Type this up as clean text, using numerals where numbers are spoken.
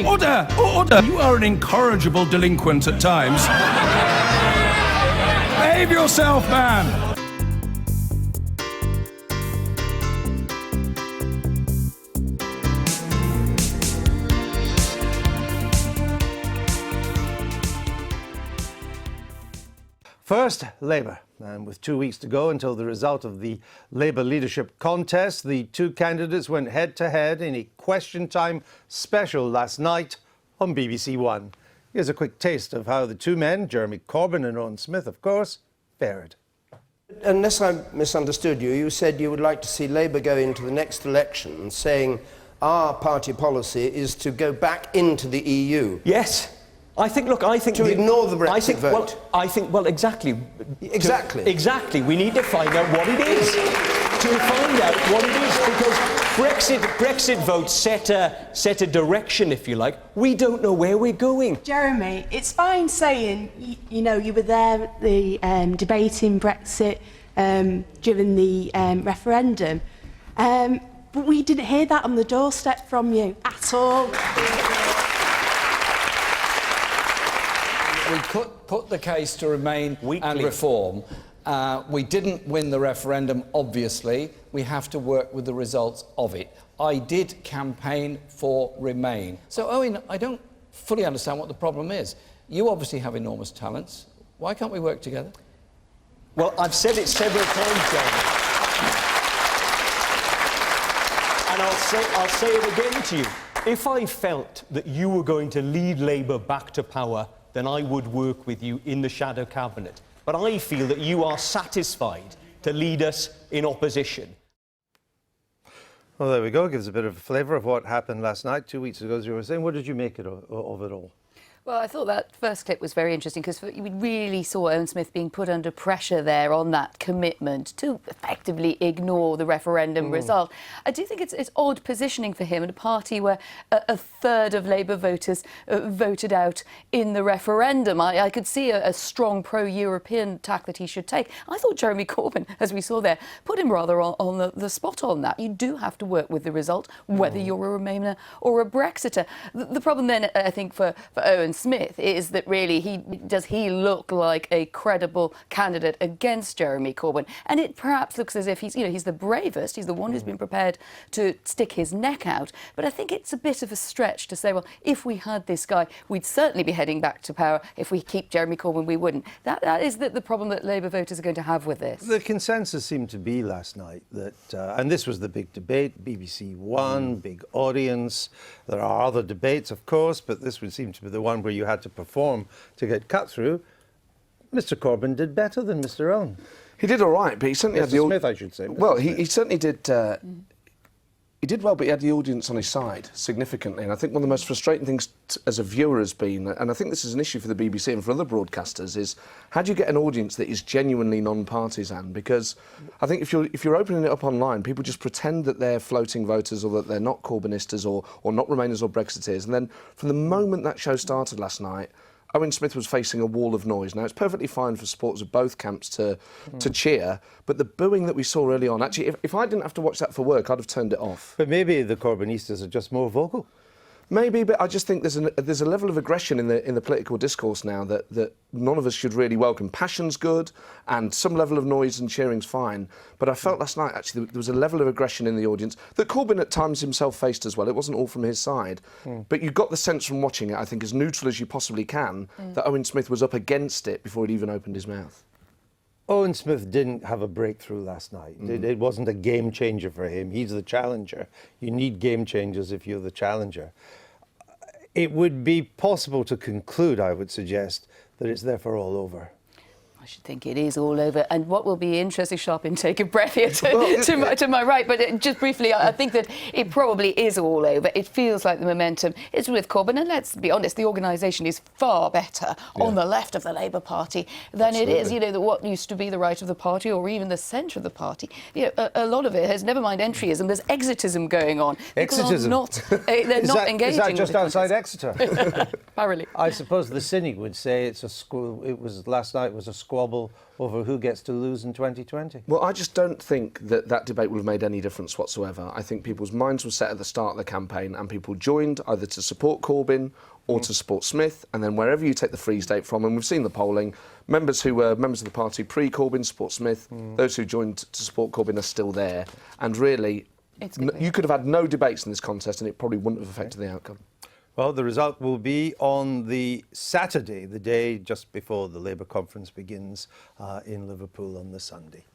Order! Order! You are an incorrigible delinquent at times. Behave yourself, man! First, Labour. And with 2 weeks to go until the result of the Labour leadership contest, the two candidates went head-to-head in a Question Time special last night on BBC One. Here's a quick taste of how the two men, Jeremy Corbyn and Owen Smith, of course, fared. Unless I misunderstood you, you said you would like to see Labour go into the next election saying our party policy is to go back into the EU. Yes. I think to ignore the Brexit vote. Exactly. Exactly. We need to find out what it is. Because Brexit votes set a direction, if you like. We don't know where we're going. Jeremy, it's fine saying, you know, you were there at the debating Brexit during the referendum, but we didn't hear that on the doorstep from you at all. We put the case to Remain and Reform. We didn't win the referendum, obviously. We have to work with the results of it. I did campaign for Remain. So, Owen, I don't fully understand what the problem is. You obviously have enormous talents. Why can't we work together? Well, I've said it several times, Jeremy. And I'll say it again to you. If I felt that you were going to lead Labour back to power, then I would work with you in the shadow cabinet. But I feel that you are satisfied to lead us in opposition. Well, there we go. Gives a bit of a flavour of what happened last night, 2 weeks ago, as you were saying. What did you make of it all? Well, I thought that first clip was very interesting because we really saw Owen Smith being put under pressure there on that commitment to effectively ignore the referendum result. I do think it's odd positioning for him in a party where a third of Labour voters voted out in the referendum. I could see a strong pro-European tack that he should take. I thought Jeremy Corbyn, as we saw there, put him rather on the spot on that. You do have to work with the result, whether you're a Remainer or a Brexiter. The problem then, I think, for Owen Smith is that really does he look like a credible candidate against Jeremy Corbyn, and it perhaps looks as if he's the bravest, he's the one who's been prepared to stick his neck out. But I think it's a bit of a stretch to say, well, if we had this guy, we'd certainly be heading back to power. If we keep Jeremy Corbyn, we wouldn't. That is the problem that Labour voters are going to have with this. The consensus seemed to be last night that, and this was the big debate, BBC One, big audience. There are other debates, of course, but this would seem to be the one where you had to perform to get cut through. Mr. Corbyn did better than Mr. Owen. He did all right, but he certainly had the Smith, I should say. Well, he certainly did. He did well, but he had the audience on his side significantly. And I think one of the most frustrating things as a viewer has been, and I think this is an issue for the BBC and for other broadcasters, is how do you get an audience that is genuinely non-partisan? Because I think if you're opening it up online, people just pretend that they're floating voters or that they're not Corbynistas or not Remainers or Brexiteers. And then from the moment that show started last night, Owen Smith was facing a wall of noise. Now, it's perfectly fine for supporters of both camps to cheer, but the booing that we saw early on, actually, if I didn't have to watch that for work, I'd have turned it off. But maybe the Corbynistas are just more vocal. Maybe, but I just think there's a level of aggression in the political discourse now that none of us should really welcome. Passion's good, and some level of noise and cheering's fine. But I felt last night, actually, there was a level of aggression in the audience that Corbyn at times himself faced as well. It wasn't all from his side. But you got the sense from watching it, I think, as neutral as you possibly can, that Owen Smith was up against it before he'd even opened his mouth. Owen Smith didn't have a breakthrough last night. It wasn't a game changer for him. He's the challenger. You need game changers if you're the challenger. It would be possible to conclude, I would suggest, that it's therefore all over. I should think it is all over. And what will be interesting, sharp intake of breath here to my right, but just briefly, I think that it probably is all over. It feels like the momentum is with Corbyn, and let's be honest, the organisation is far better on the left of the Labour Party than it is, what used to be the right of the party or even the centre of the party. A lot of it has, never mind entryism, there's exitism going on. Exitism? They're not engaging. Is that just outside Exeter? Apparently. I suppose the cynic would say it's a school. Last night was a score squabble over who gets to lose in 2020. Well, I just don't think that that debate will have made any difference whatsoever. I think people's minds were set at the start of the campaign and people joined either to support Corbyn or to support Smith, and then wherever you take the freeze date from, and we've seen the polling, members who were members of the party pre-Corbyn support Smith, those who joined to support Corbyn are still there, and really, you could have had no debates in this contest and it probably wouldn't have affected the outcome. Well, the result will be on the Saturday, the day just before the Labour conference begins in Liverpool on the Sunday.